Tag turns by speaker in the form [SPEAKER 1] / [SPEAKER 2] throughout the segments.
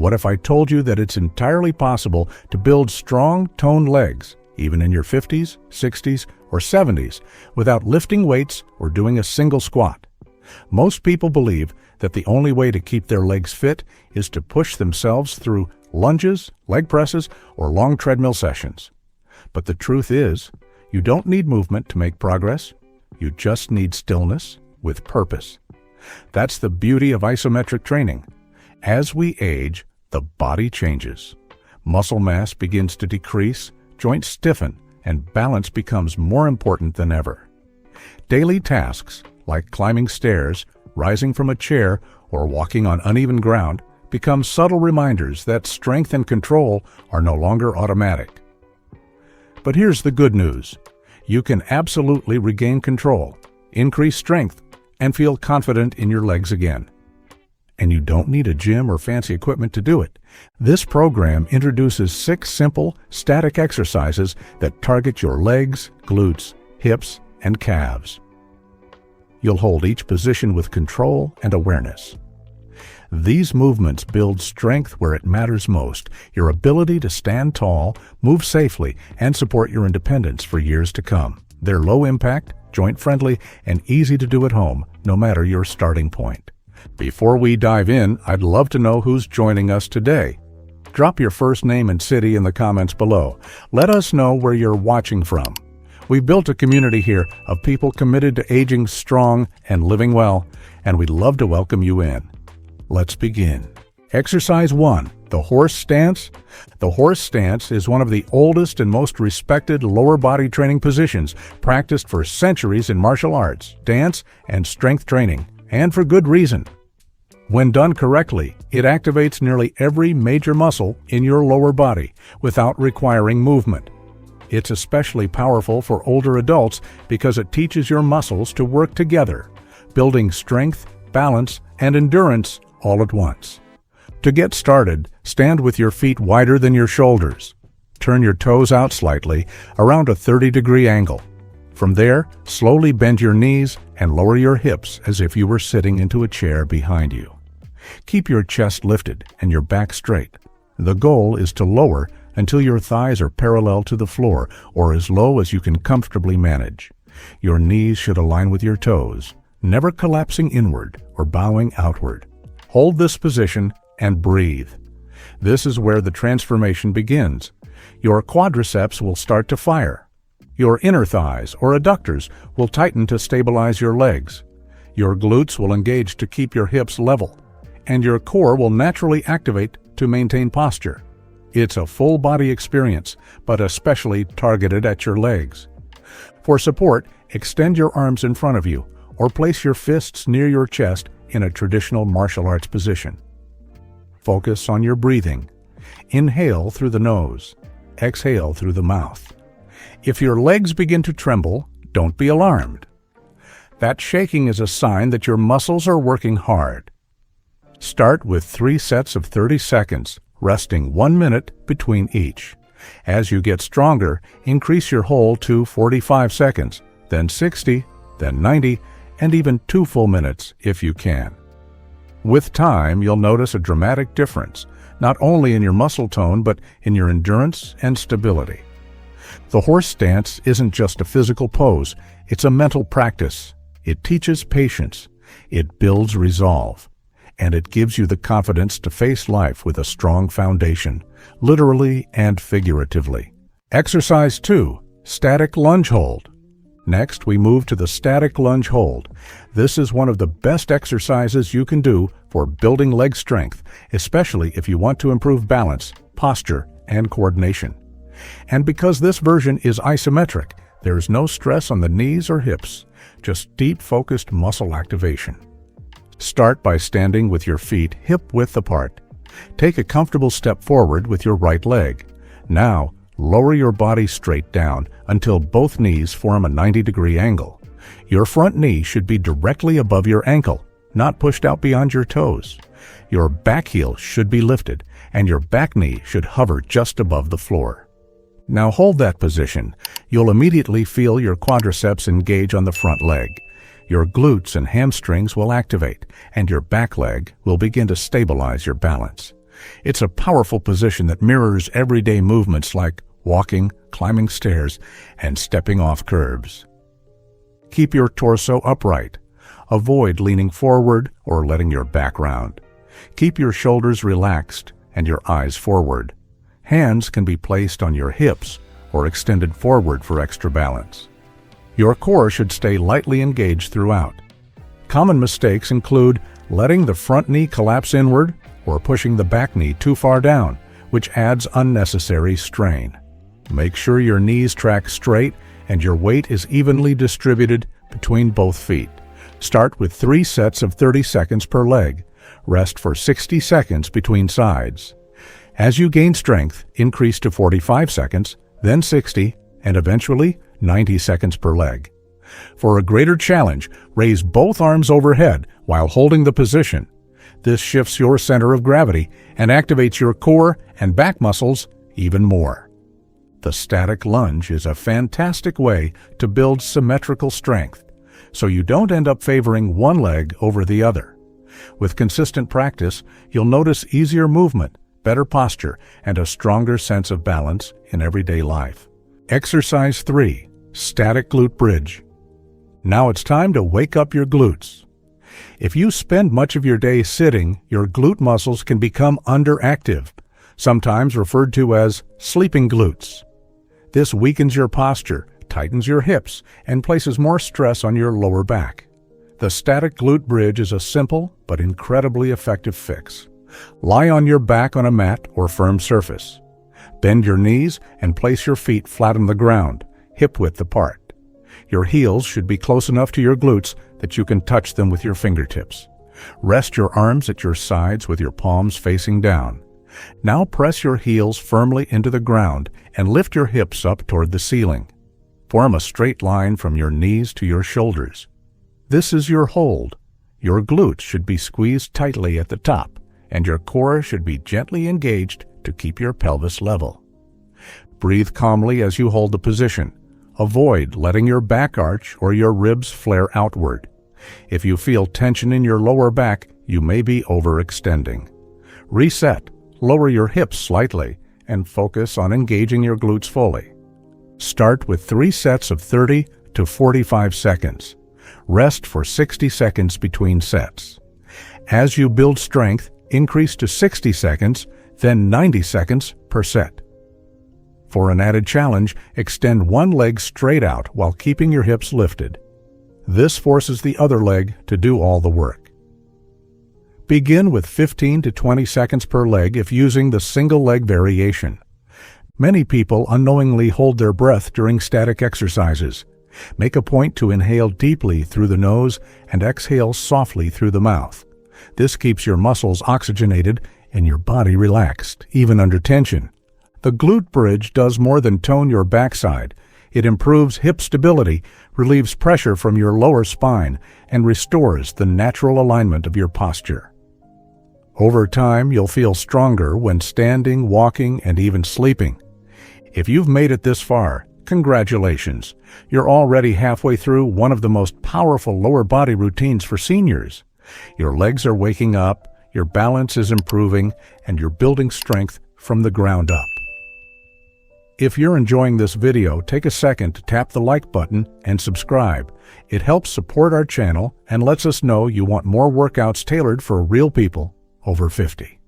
[SPEAKER 1] What if I told you that it's entirely possible to build strong, toned legs, even in your 50s, 60s, or 70s, without lifting weights or doing a single squat? Most people believe that the only way to keep their legs fit is to push themselves through lunges, leg presses, or long treadmill sessions. But the truth is, you don't need movement to make progress. You just need stillness with purpose. That's the beauty of isometric training. As we age, the body changes. Muscle mass begins to decrease, joints stiffen, and balance becomes more important than ever. Daily tasks, like climbing stairs, rising from a chair, or walking on uneven ground, become subtle reminders that strength and control are no longer automatic. But here's the good news. You can absolutely regain control, increase strength, and feel confident in your legs again. And you don't need a gym or fancy equipment to do it. This program introduces 6 simple, static exercises that target your legs, glutes, hips, and calves. You'll hold each position with control and awareness. These movements build strength where it matters most, your ability to stand tall, move safely, and support your independence for years to come. They're low impact, joint-friendly, and easy to do at home, no matter your starting point. Before we dive in, I'd love to know who's joining us today. Drop your first name and city in the comments below. Let us know where you're watching from. We've built a community here of people committed to aging strong and living well, and we'd love to welcome you in. Let's begin. Exercise 1, the horse stance. The horse stance is one of the oldest and most respected lower body training positions, practiced for centuries in martial arts, dance, and strength training, and for good reason. When done correctly, it activates nearly every major muscle in your lower body without requiring movement. It's especially powerful for older adults because it teaches your muscles to work together, building strength, balance, and endurance all at once. To get started, stand with your feet wider than your shoulders. Turn your toes out slightly, around a 30-degree angle. From there, slowly bend your knees and lower your hips as if you were sitting into a chair behind you. Keep your chest lifted and your back straight. The goal is to lower until your thighs are parallel to the floor or as low as you can comfortably manage. Your knees should align with your toes, never collapsing inward or bowing outward. Hold this position and breathe. This is where the transformation begins. Your quadriceps will start to fire. Your inner thighs or adductors will tighten to stabilize your legs. Your glutes will engage to keep your hips level, and your core will naturally activate to maintain posture. It's a full body experience, but especially targeted at your legs. For support, extend your arms in front of you or place your fists near your chest in a traditional martial arts position. Focus on your breathing. Inhale through the nose. Exhale through the mouth. If your legs begin to tremble, don't be alarmed. That shaking is a sign that your muscles are working hard. Start with 3 sets of 30 seconds, resting 1 minute between each. As you get stronger, increase your hold to 45 seconds, then 60, then 90, and even 2 full minutes if you can. With time, you'll notice a dramatic difference, not only in your muscle tone, but in your endurance and stability. The horse stance isn't just a physical pose, it's a mental practice. It teaches patience, it builds resolve, and it gives you the confidence to face life with a strong foundation, literally and figuratively. Exercise 2, static lunge hold. Next, we move to the static lunge hold. This is one of the best exercises you can do for building leg strength, especially if you want to improve balance, posture, and coordination. And because this version is isometric, there is no stress on the knees or hips, just deep focused muscle activation. Start by standing with your feet hip-width apart. Take a comfortable step forward with your right leg. Now, lower your body straight down until both knees form a 90-degree angle. Your front knee should be directly above your ankle, not pushed out beyond your toes. Your back heel should be lifted, and your back knee should hover just above the floor. Now hold that position. You'll immediately feel your quadriceps engage on the front leg. Your glutes and hamstrings will activate, and your back leg will begin to stabilize your balance. It's a powerful position that mirrors everyday movements like walking, climbing stairs, and stepping off curbs. Keep your torso upright. Avoid leaning forward or letting your back round. Keep your shoulders relaxed and your eyes forward. Hands can be placed on your hips or extended forward for extra balance. Your core should stay lightly engaged throughout. Common mistakes include letting the front knee collapse inward or pushing the back knee too far down, which adds unnecessary strain. Make sure your knees track straight and your weight is evenly distributed between both feet. Start with 3 sets of 30 seconds per leg. Rest for 60 seconds between sides. As you gain strength, increase to 45 seconds, then 60, and eventually 90 seconds per leg. For a greater challenge, raise both arms overhead while holding the position. This shifts your center of gravity and activates your core and back muscles even more. The static lunge is a fantastic way to build symmetrical strength, so you don't end up favoring one leg over the other. With consistent practice, you'll notice easier movement, better posture, and a stronger sense of balance in everyday life. Exercise 3. Static Glute Bridge. Now it's time to wake up your glutes. If you spend much of your day sitting, your glute muscles can become underactive, sometimes referred to as sleeping glutes. This weakens your posture, tightens your hips, and places more stress on your lower back. The static glute bridge is a simple but incredibly effective fix. Lie on your back on a mat or firm surface. Bend your knees and place your feet flat on the ground, hip-width apart. Your heels should be close enough to your glutes that you can touch them with your fingertips. Rest your arms at your sides with your palms facing down. Now press your heels firmly into the ground and lift your hips up toward the ceiling. Form a straight line from your knees to your shoulders. This is your hold. Your glutes should be squeezed tightly at the top, and your core should be gently engaged to keep your pelvis level. Breathe calmly as you hold the position. Avoid letting your back arch or your ribs flare outward. If you feel tension in your lower back, you may be overextending. Reset, lower your hips slightly, and focus on engaging your glutes fully. Start with 3 sets of 30 to 45 seconds. Rest for 60 seconds between sets. As you build strength, increase to 60 seconds, then 90 seconds per set. For an added challenge, extend one leg straight out while keeping your hips lifted. This forces the other leg to do all the work. Begin with 15 to 20 seconds per leg if using the single leg variation. Many people unknowingly hold their breath during static exercises. Make a point to inhale deeply through the nose and exhale softly through the mouth. This keeps your muscles oxygenated and your body relaxed, even under tension. The glute bridge does more than tone your backside. It improves hip stability, relieves pressure from your lower spine, and restores the natural alignment of your posture. Over time, you'll feel stronger when standing, walking, and even sleeping. If you've made it this far, congratulations. You're already halfway through one of the most powerful lower body routines for seniors. Your legs are waking up, your balance is improving, and you're building strength from the ground up. If you're enjoying this video, take a second to tap the like button and subscribe. It helps support our channel and lets us know you want more workouts tailored for real people over 50.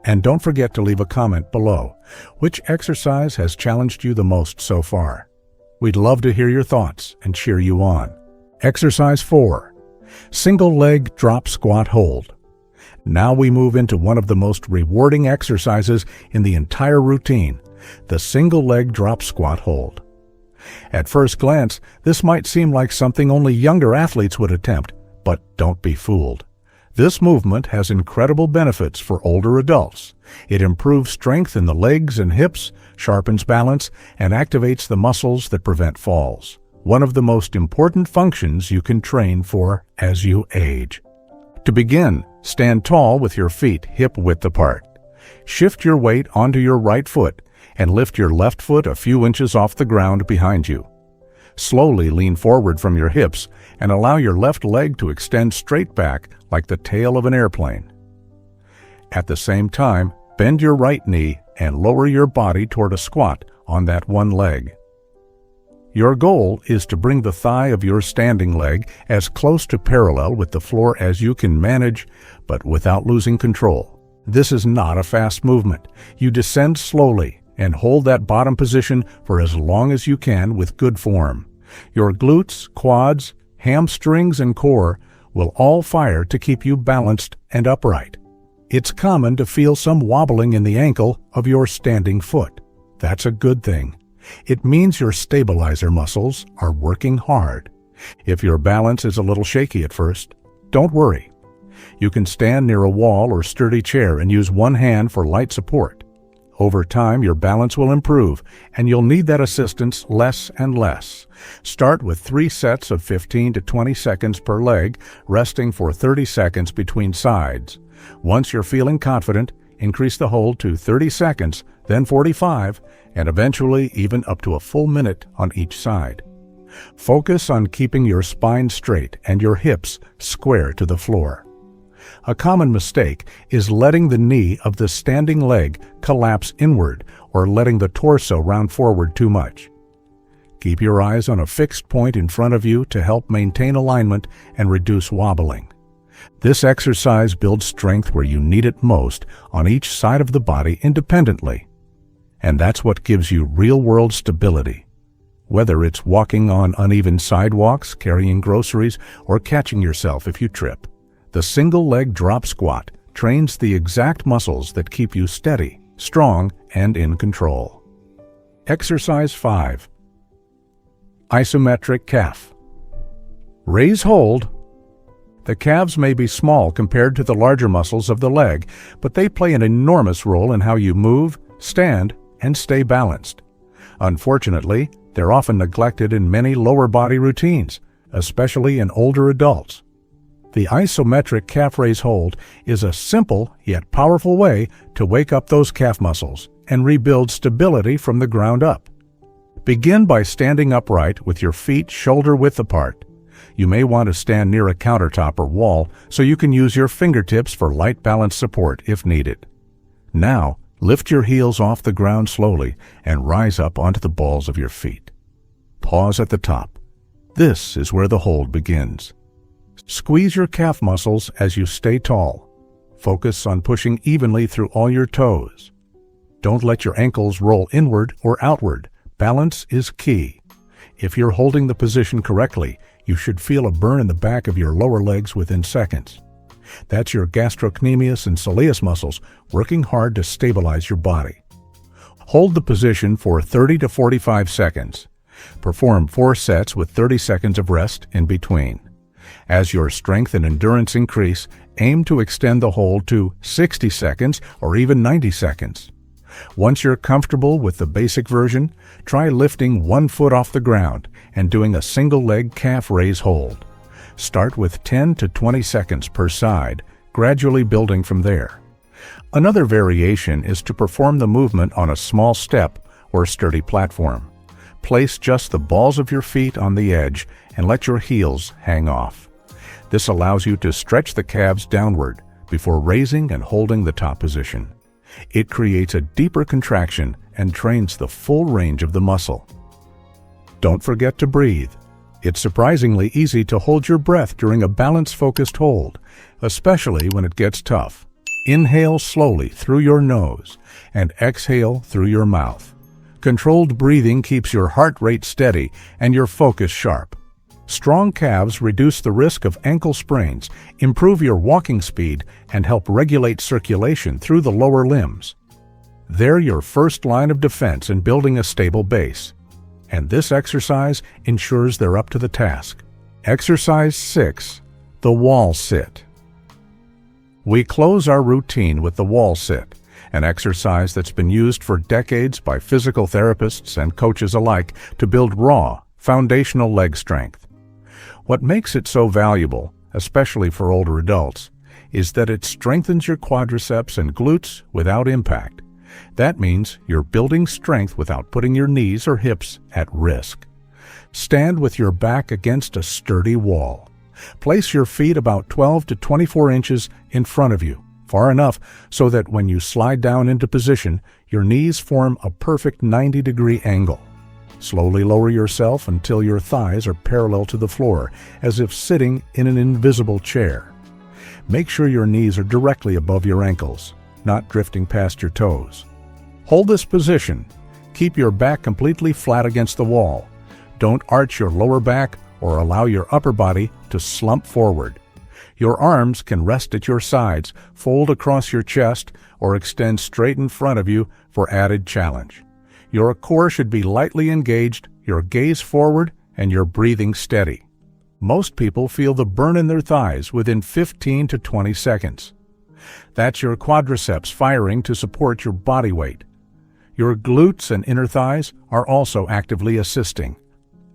[SPEAKER 1] And don't forget to leave a comment below. Which exercise has challenged you the most so far? We'd love to hear your thoughts and cheer you on. Exercise 4. Single leg drop squat hold. Now we move into one of the most rewarding exercises in the entire routine, the single leg drop squat hold. At first glance, this might seem like something only younger athletes would attempt, but don't be fooled. This movement has incredible benefits for older adults. It improves strength in the legs and hips, sharpens balance, and activates the muscles that prevent falls. One of the most important functions you can train for as you age. To begin, stand tall with your feet hip-width apart. Shift your weight onto your right foot and lift your left foot a few inches off the ground behind you. Slowly lean forward from your hips and allow your left leg to extend straight back like the tail of an airplane. At the same time, Bend your right knee and lower your body toward a squat on that one leg. Your goal is to bring the thigh of your standing leg as close to parallel with the floor as you can manage, but without losing control. This is not a fast movement. You descend slowly and hold that bottom position for as long as you can with good form. Your glutes, quads, hamstrings, and core will all fire to keep you balanced and upright. It's common to feel some wobbling in the ankle of your standing foot. That's a good thing. It means your stabilizer muscles are working hard. If your balance is a little shaky at first, don't worry. You can stand near a wall or sturdy chair and use one hand for light support. Over time, your balance will improve, and you'll need that assistance less and less. Start with 3 sets of 15 to 20 seconds per leg, resting for 30 seconds between sides. Once you're feeling confident, increase the hold to 30 seconds, then 45, and eventually even up to a full minute on each side. Focus on keeping your spine straight and your hips square to the floor. A common mistake is letting the knee of the standing leg collapse inward or letting the torso round forward too much. Keep your eyes on a fixed point in front of you to help maintain alignment and reduce wobbling. This exercise builds strength where you need it most on each side of the body independently. And that's what gives you real-world stability. Whether it's walking on uneven sidewalks, carrying groceries, or catching yourself if you trip, the single-leg drop squat trains the exact muscles that keep you steady, strong, and in control. Exercise 5. Isometric calf. Raise hold. The calves may be small compared to the larger muscles of the leg, but they play an enormous role in how you move, stand, and stay balanced. Unfortunately, they're often neglected in many lower body routines, especially in older adults. The isometric calf raise hold is a simple yet powerful way to wake up those calf muscles and rebuild stability from the ground up. Begin by standing upright with your feet shoulder-width apart. You may want to stand near a countertop or wall so you can use your fingertips for light balance support if needed. Now, lift your heels off the ground slowly and rise up onto the balls of your feet. Pause at the top. This is where the hold begins. Squeeze your calf muscles as you stay tall. Focus on pushing evenly through all your toes. Don't let your ankles roll inward or outward. Balance is key. If you're holding the position correctly, you should feel a burn in the back of your lower legs within seconds. That's your gastrocnemius and soleus muscles working hard to stabilize your body. Hold the position for 30 to 45 seconds. Perform 4 sets with 30 seconds of rest in between. As your strength and endurance increase, aim to extend the hold to 60 seconds or even 90 seconds. Once you're comfortable with the basic version, try lifting 1 foot off the ground and doing a single-leg calf raise hold. Start with 10 to 20 seconds per side, gradually building from there. Another variation is to perform the movement on a small step or sturdy platform. Place just the balls of your feet on the edge and let your heels hang off. This allows you to stretch the calves downward before raising and holding the top position. It creates a deeper contraction and trains the full range of the muscle. Don't forget to breathe. It's surprisingly easy to hold your breath during a balance-focused hold, especially when it gets tough. Inhale slowly through your nose and exhale through your mouth. Controlled breathing keeps your heart rate steady and your focus sharp. Strong calves reduce the risk of ankle sprains, improve your walking speed, and help regulate circulation through the lower limbs. They're your first line of defense in building a stable base. And this exercise ensures they're up to the task. Exercise 6. The Wall Sit. We close our routine with the wall sit, an exercise that's been used for decades by physical therapists and coaches alike to build raw, foundational leg strength. What makes it so valuable, especially for older adults, is that it strengthens your quadriceps and glutes without impact. That means you're building strength without putting your knees or hips at risk. Stand with your back against a sturdy wall. Place your feet about 12 to 24 inches in front of you, far enough so that when you slide down into position, your knees form a perfect 90-degree angle. Slowly lower yourself until your thighs are parallel to the floor, as if sitting in an invisible chair. Make sure your knees are directly above your ankles, not drifting past your toes. Hold this position. Keep your back completely flat against the wall. Don't arch your lower back or allow your upper body to slump forward. Your arms can rest at your sides, fold across your chest, or extend straight in front of you for added challenge. Your core should be lightly engaged, your gaze forward, and your breathing steady. Most people feel the burn in their thighs within 15 to 20 seconds. That's your quadriceps firing to support your body weight. Your glutes and inner thighs are also actively assisting.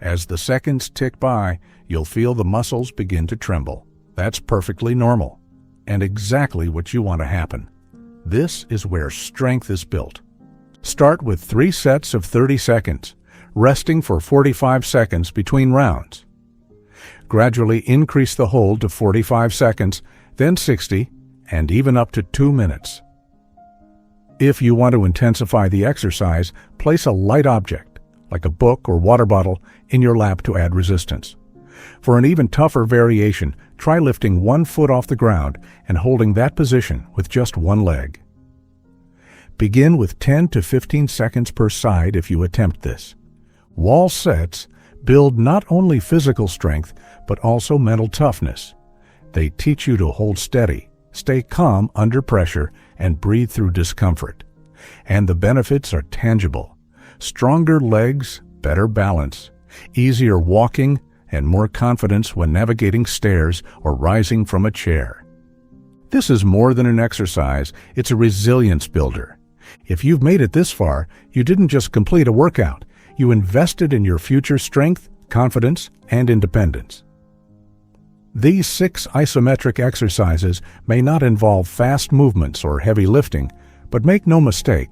[SPEAKER 1] As the seconds tick by, you'll feel the muscles begin to tremble. That's perfectly normal, and exactly what you want to happen. This is where strength is built. Start with 3 sets of 30 seconds, resting for 45 seconds between rounds. Gradually increase the hold to 45 seconds, then 60, and even up to 2 minutes. If you want to intensify the exercise, place a light object, like a book or water bottle, in your lap to add resistance. For an even tougher variation, try lifting 1 foot off the ground and holding that position with just one leg. Begin with 10 to 15 seconds per side if you attempt this. Wall sets build not only physical strength, but also mental toughness. They teach you to hold steady, stay calm under pressure, and breathe through discomfort. And the benefits are tangible. Stronger legs, better balance, easier walking, and more confidence when navigating stairs or rising from a chair. This is more than an exercise, it's a resilience builder. If you've made it this far, you didn't just complete a workout, you invested in your future strength, confidence, and independence. These 6 isometric exercises may not involve fast movements or heavy lifting, but make no mistake,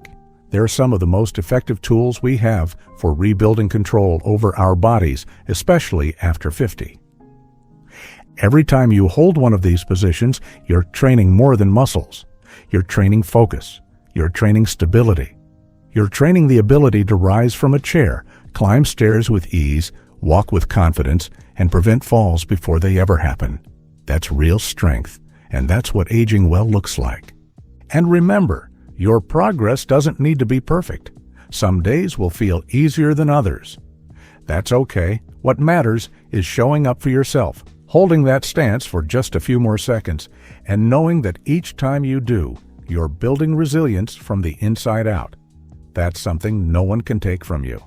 [SPEAKER 1] they're some of the most effective tools we have for rebuilding control over our bodies, especially after 50. Every time you hold one of these positions, you're training more than muscles. You're training focus. You're training stability. You're training the ability to rise from a chair, climb stairs with ease, walk with confidence, and prevent falls before they ever happen. That's real strength, and that's what aging well looks like. And remember, your progress doesn't need to be perfect. Some days will feel easier than others. That's okay. What matters is showing up for yourself, holding that stance for just a few more seconds, and knowing that each time you do, you're building resilience from the inside out. That's something no one can take from you.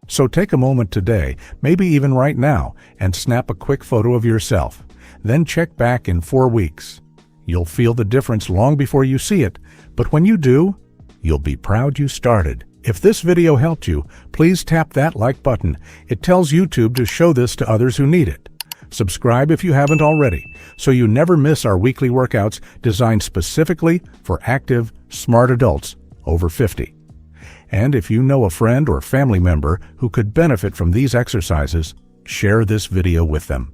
[SPEAKER 1] So take a moment today, maybe even right now, and snap a quick photo of yourself. Then check back in 4 weeks. You'll feel the difference long before you see it, but when you do, you'll be proud you started. If this video helped you, please tap that like button. It tells YouTube to show this to others who need it. Subscribe if you haven't already, so you never miss our weekly workouts designed specifically for active, smart adults over 50. And if you know a friend or family member who could benefit from these exercises, share this video with them.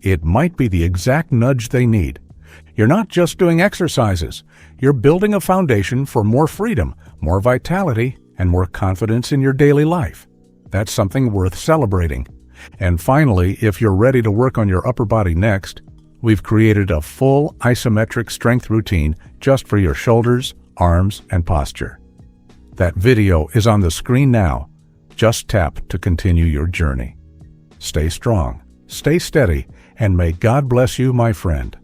[SPEAKER 1] It might be the exact nudge they need. You're not just doing exercises. You're building a foundation for more freedom, more vitality, and more confidence in your daily life. That's something worth celebrating. And finally, if you're ready to work on your upper body next, we've created a full isometric strength routine just for your shoulders, arms, and posture. That video is on the screen now. Just tap to continue your journey. Stay strong, stay steady, and may God bless you, my friend.